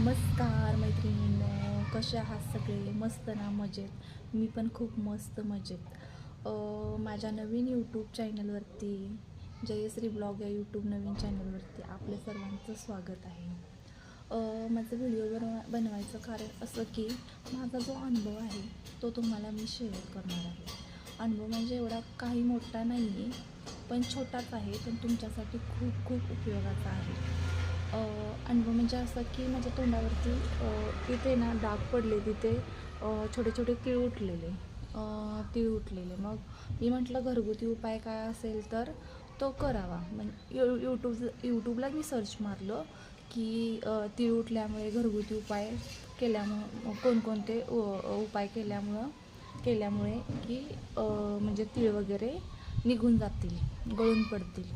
नमस्कार मैत्रिणींनो, कसे आहात सगळे? मस्त ना? मजेत? मी पण खूप मस्त मजेत. माझ्या नवीन यूट्यूब चॅनलवरती, जयश्री ब्लॉग या यूट्यूब नवीन चॅनलवरती आपल्या सर्वांचं स्वागत आहे. माझं व्हिडिओ बनवायचं कारण असं की माझा जो अनुभव आहे तो तुम्हाला मी शेअर करणार आहे. अनुभव म्हणजे एवढा काही मोठा नाही आहे, पण छोटाच आहे, पण तुमच्यासाठी खूप खूप उपयोगाचा आहे. अनुभव म्हणजे असं की माझ्या तोंडावरती तिथे ना डाग पडले, तिथे छोटे छोटे तीळ उठलेले. मग मी म्हटलं घरगुती उपाय काय असेल तर तो करावा. यूट्यूबला मी सर्च मारलं की तीळ उठल्यामुळे घरगुती उपाय कोणकोणते उपाय केल्यामुळे की म्हणजे तीळ वगैरे निघून जातील, गळून पडतील.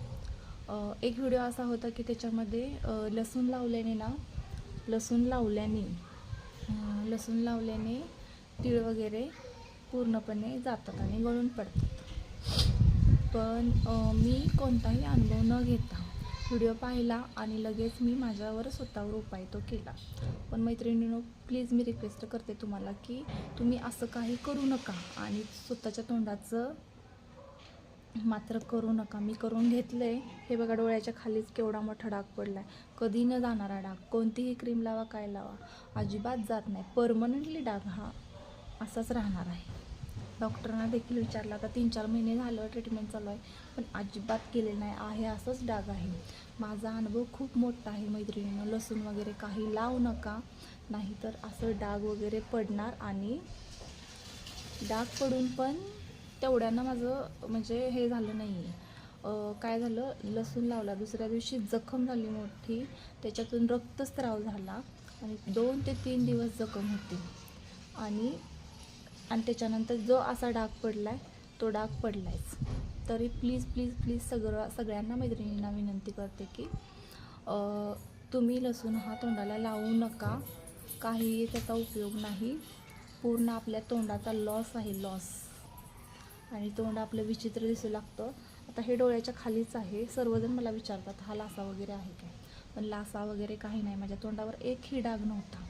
एक व्हिडिओ असा होता की त्याच्यामध्ये लसूण लावल्याने तीळ वगैरे पूर्णपणे जातात आणि गळून पडतात. पण मी कोणताही अनुभव न घेता व्हिडिओ पाहिला आणि लगेच मी माझ्यावर स्वतःवर उपाय तो केला. पण मैत्रिणींनो, प्लीज मी रिक्वेस्ट करते तुम्हाला की तुम्ही असं काही करू नका आणि स्वतःच्या तोंडाचं मात्र करू नका. मी करून घेतलं आहे. हे बघा, डोळ्याच्या खालीच केवढा मोठा डाग पडला आहे. कधी न जाणारा डाग. कोणतीही क्रीम लावा, काय लावा, अजिबात जात नाही. परमनंटली डाग हा असाच राहणार आहे. डॉक्टरांना देखील विचारलं, आता 3-4 महिने झालं ट्रीटमेंट चालू आहे, पण अजिबात केलेलं नाही आहे. असंच डाग आहे. माझा अनुभव खूप मोठा आहे मैत्रिणींनो. लसूण वगैरे काही लावू नका, नाहीतर असं डाग वगैरे पडणार. आणि डाग पडून पण तेवढ्यानं माझं म्हणजे हे झालं नाही आहे. काय झालं, लसूण लावला, दुसऱ्या दिवशी जखम झाली मोठी, त्याच्यातून रक्तस्राव झाला आणि 2 ते 3 दिवस जखम होती. आणि त्याच्यानंतर जो असा डाग पडला आहे तो डाग पडलायच. तरी प्लीज प्लीज प्लीज सगळ्यांना मैत्रिणींना विनंती करते की तुम्ही लसूण हा तोंडाला लावू नका. काहीही त्याचा उपयोग नाही. पूर्ण आपल्या तोंडाचा लॉस आहे, लॉस. आणि तोंड आपलं विचित्र दिसू लागतं. आता हे डोळ्याच्या खालीच आहे. सर्वजण मला विचारतात हा लासा वगैरे आहे काय, पण लासा वगैरे काही नाही. माझ्या तोंडावर एकही डाग नव्हता.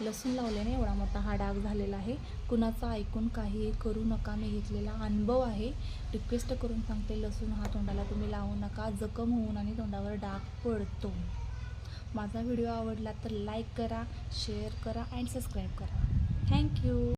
लसूण लावल्याने एवढा मोठा हा डाग झालेला आहे. कुणाचं ऐकून काहीही करू नका. मी घेतलेला अनुभव आहे. रिक्वेस्ट करून सांगते, लसूण हा तोंडाला तुम्ही लावू नका. जखम होऊन आणि तोंडावर डाग पडतो. माझा व्हिडिओ आवडला तर लाईक करा, शेअर करा अँड सबस्क्राईब करा. थँक्यू.